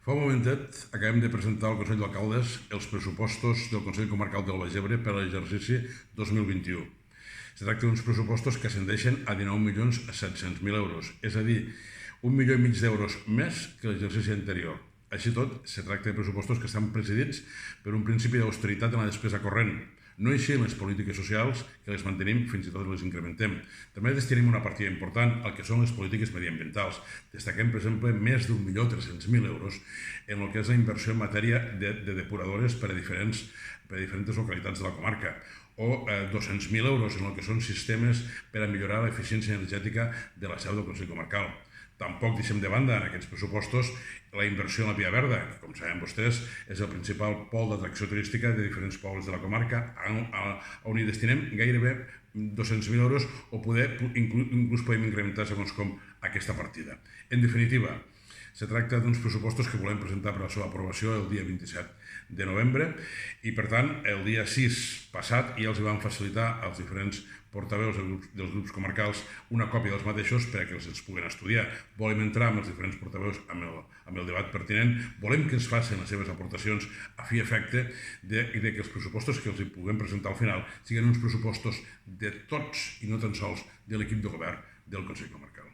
Fa un momentet acabem de presentar al Consell d'Alcaldes els pressupostos del Consell Comarcal del Baix Ebre per a l'exercici 2021. Es tracta d'uns pressupostos que ascendeixen a 19.700.000 euros, és a dir, 1,5 milió d'euros més que l'exercici anterior. Així tot, es tracta de pressupostos que estan presidits per un principi d'austeritat en la despesa corrent. No així en les polítiques socials, que les mantenim, fins i tot les incrementem. També destinem una partida important al que són les polítiques mediambientals. Destaquem, per exemple, més d'1.300.000 euros en el que és la inversió en matèria de depuradores per a diferents localitats de la comarca, o 200.000 euros en el que són sistemes per a millorar l'eficiència energètica de la seu del Consell Comarcal. Tampoc deixem de banda en aquests pressupostos la inversió en la Via Verda, que, com saben vostès, és el principal pol d'atracció turística de diferents pobles de la comarca, on hi destinem gairebé 200.000 euros o inclús podem incrementar segons com aquesta partida. En definitiva, se tracta d'uns pressupostos que volem presentar per a la seva aprovació el dia 27 de novembre i, per tant, el dia 6 passat ja els vam facilitar als diferents portaveus dels grups comarcals una còpia dels mateixos perquè els puguen estudiar. Volem entrar amb els diferents portaveus amb el debat pertinent, volem que ens facin les seves aportacions a fi i efecte de que els pressupostos que els puguem presentar al final siguin uns pressupostos de tots i no tan sols de l'equip de govern del Consell Comarcal.